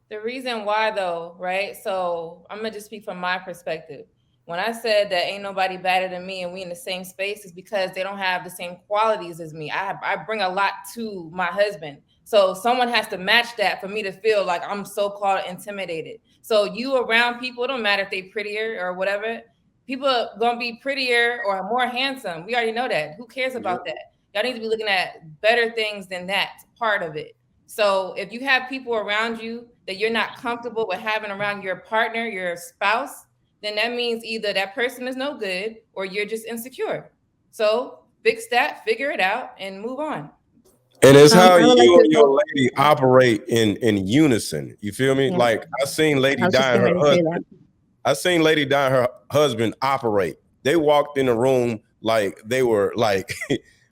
The reason why, though, right? So I'm gonna just speak from my perspective. When I said that ain't nobody better than me and we in the same space, is because they don't have the same qualities as me. I bring a lot to my husband. So someone has to match that for me to feel like I'm so-called intimidated. So you around people, it don't matter if they prettier or whatever. People are gonna be prettier or more handsome. We already know that. Who cares Yep. about that? Y'all need to be looking at better things than that part of it. So if you have people around you that you're not comfortable with having around your partner, your spouse, then that means either that person is no good or you're just insecure. So fix that, figure it out, and move on. And it's how I would like you to and go. your lady operate in unison. You feel me? Yeah, Like I seen I Lady was just Di and getting her ready to say that. husband. I seen Lady Di and her husband operate. They walked in the room like they were like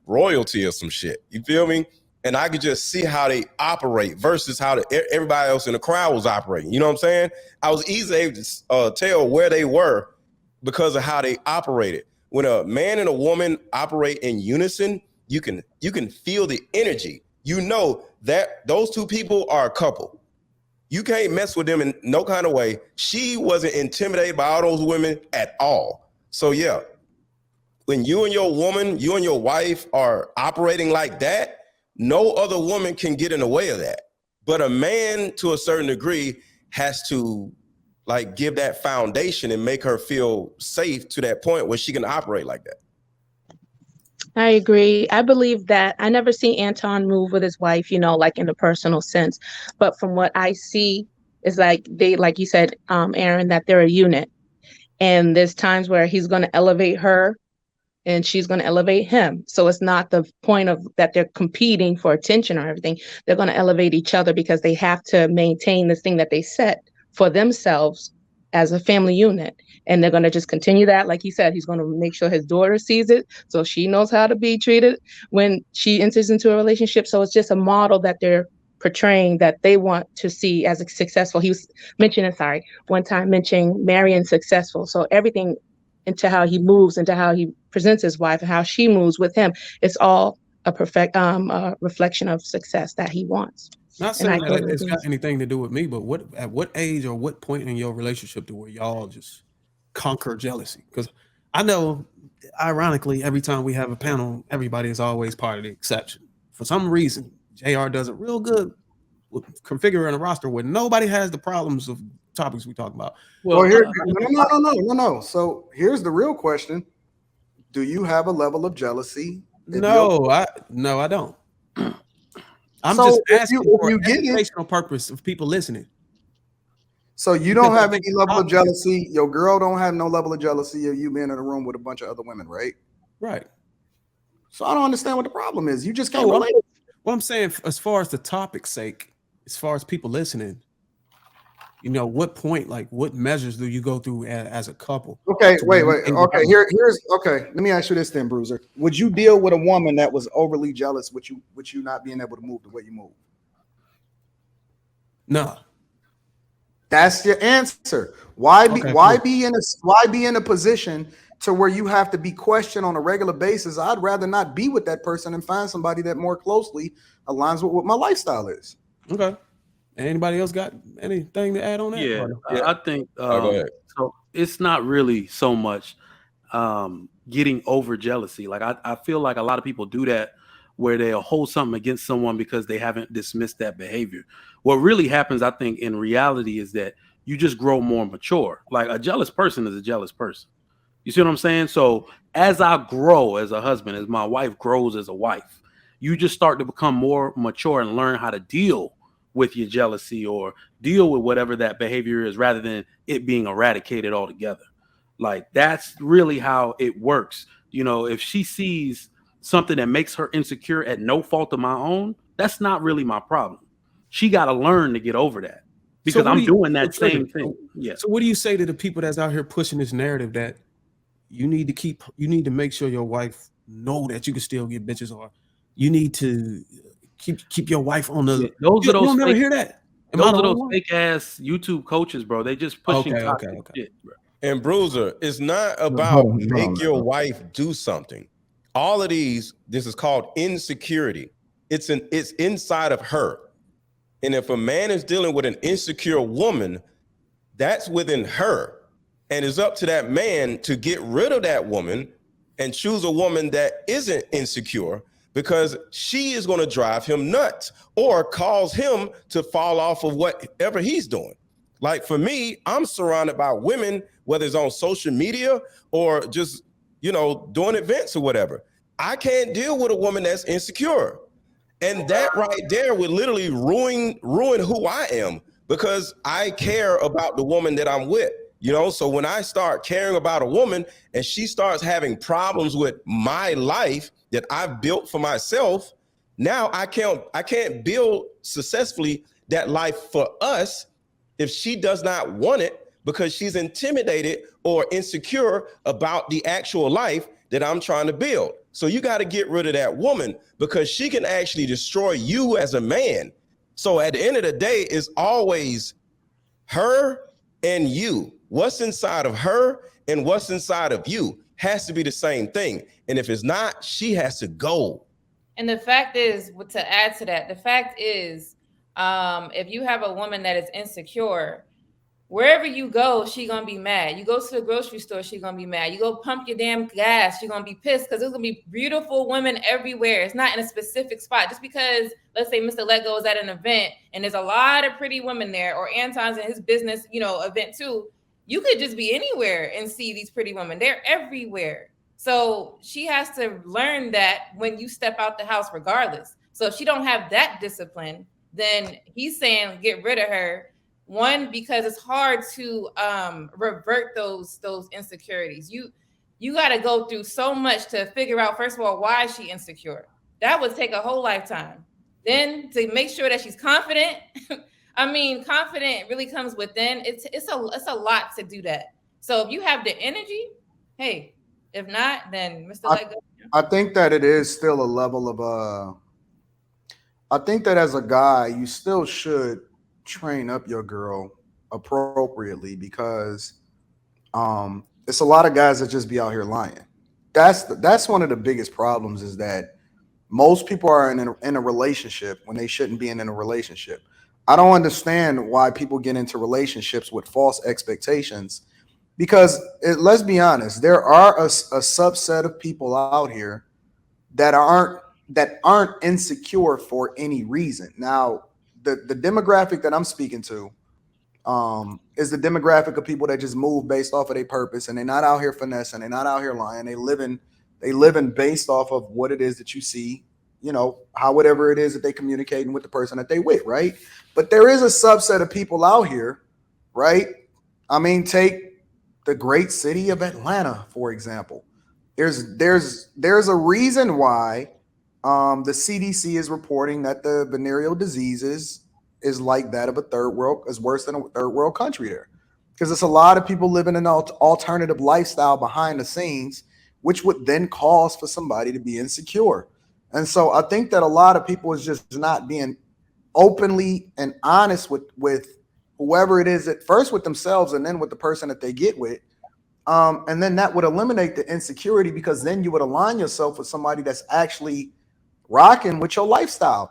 royalty or some shit. You feel me? And I could just see how they operate versus how everybody else in the crowd was operating. You know what I'm saying? I was easily able to tell where they were because of how they operated. When a man and a woman operate in unison, you can feel the energy. You know that those two people are a couple. You can't mess with them in no kind of way. She wasn't intimidated by all those women at all. So yeah, when you and your woman, you and your wife are operating like that, no other woman can get in the way of that. But a man, to a certain degree, has to like give that foundation and make her feel safe to that point where she can operate like that. I agree. I believe that I never see Anton move with his wife, like in a personal sense. But from what I see, is like they, like you said, Aaron, that they're a unit. And there's times where he's going to elevate her and she's going to elevate him. So it's not the point of that they're competing for attention or everything. They're going to elevate each other because they have to maintain this thing that they set for themselves as a family unit. And they're going to just continue that. Like he said, he's going to make sure his daughter sees it so she knows how to be treated when she enters into a relationship. So it's just a model that they're portraying that they want to see as a successful. He was mentioning, sorry, one time mentioning Marion successful. So everything into how he moves, into how he presents his wife, and how she moves with him. It's all a reflection of success that he wants. Not And I saying that totally it's agree. got anything to do with me, but at what age or what point in your relationship do where y'all just conquer jealousy? Because I know, ironically, every time we have a panel, everybody is always part of the exception. For some reason, JR does it real good with configuring a roster where nobody has the problems of topics we talk about. Well, Well, here, no. So here's the real question: do you have a level of jealousy in your? No, I don't. I'm So just if you asking if for you get it, educational purpose of people listening. so you Because don't I have think any the level of topic is jealousy. Your girl don't have no level of jealousy of you being in a room with a bunch of other women, right? right. So I don't understand what the problem is. You just can't No, relate. what I'm saying, as far as the topic's sake, as far as people listening, what point, like, what measures do you go through as a couple Okay, to where wait, you wait. able Okay, to? here's okay. Let me ask you this then, Bruiser. Would you deal with a woman that was overly jealous with you not being able to move the way you move? No. That's your answer. Why be Okay, why cool. be in a why be in a position to where you have to be questioned on a regular basis? I'd rather not be with that person and find somebody that more closely aligns with what my lifestyle is. Okay. Anybody else got anything to add on that? yeah, Or no? Yeah. I think Go ahead. so. It's not really so much getting over jealousy. Like I feel like a lot of people do that where they'll hold something against someone because they haven't dismissed that behavior. What really happens, I think, in reality is that you just grow more mature. Like a jealous person is a jealous person. You see what I'm saying? So as I grow as a husband, as my wife grows as a wife, you just start to become more mature and learn how to deal with your jealousy or deal with whatever that behavior is rather than it being eradicated altogether. Like that's really how it works. If she sees something that makes her insecure at no fault of my own, that's not really my problem. She got to learn to get over that So because what do I'm you doing so that Trigger, same thing. Yeah. so what do you say to the people that's out here pushing this narrative that you need to make sure your wife know that you can still get bitches, or you need to keep your wife on Yeah. the Those you, are you those don't never fake hear that. Am I those the are only those one? fake ass YouTube coaches, bro. They just pushing Okay. toxic shit, bro. And Bruiser, it's not No, about hold on, make your man. wife do something. All of these, this is called insecurity. It's inside of her. And if a man is dealing with an insecure woman, that's within her. And it's up to that man to get rid of that woman and choose a woman that isn't insecure, because she is going to drive him nuts or cause him to fall off of whatever he's doing. Like for me, I'm surrounded by women, whether it's on social media or just, doing events or whatever. I can't deal with a woman that's insecure. And that right there would literally ruin who I am, because I care about the woman that I'm with. So when I start caring about a woman and she starts having problems with my life that I've built for myself, now I can't build successfully that life for us if she does not want it, because she's intimidated or insecure about the actual life that I'm trying to build. So you got to get rid of that woman, because she can actually destroy you as a man. So at the end of the day, it's always her and you. What's inside of her and what's inside of you has to be the same thing. And if it's not, she has to go. And the fact is, to add to that, the fact is, if you have a woman that is insecure, wherever you go, she gonna be mad. You go to the grocery store, she gonna be mad. You go pump your damn gas, she gonna be pissed, because there's gonna be beautiful women everywhere. It's not in a specific spot. Just because, let's say, Mr. Lego is at an event and there's a lot of pretty women there, or Anton's in his business, event too. You could just be anywhere and see these pretty women. They're everywhere. So she has to learn that when you step out the house, regardless. So if she don't have that discipline, then he's saying get rid of her. One, because it's hard to revert those insecurities. You got to go through so much to figure out, first of all, why is she insecure? That would take a whole lifetime. Then to make sure that she's confident. I mean, confident really comes within. It's a lot to do that. So if you have the energy, hey. If not, then Mr. Lego. I think that it is still a level of I think that as a guy, you still should train up your girl appropriately, because it's a lot of guys that just be out here lying. That's one of the biggest problems, is that most people are in a relationship when they shouldn't be in a relationship. I don't understand why people get into relationships with false expectations, because let's be honest, there are a subset of people out here that aren't insecure for any reason. Now, the demographic that I'm speaking to is the demographic of people that just move based off of their purpose, and they're not out here finessing, they're not out here lying. They living based off of what it is that you see, how whatever it is that they communicating with the person that they with, right? But there is a subset of people out here, right? I mean, take the great city of Atlanta, for example. There's a reason why the CDC is reporting that the venereal diseases is like that of is worse than a third world country there, because it's a lot of people living an alternative lifestyle behind the scenes, which would then cause for somebody to be insecure. And so I think that a lot of people is just not being openly and honest with whoever it is, at first with themselves and then with the person that they get with. And then that would eliminate the insecurity, because then you would align yourself with somebody that's actually rocking with your lifestyle.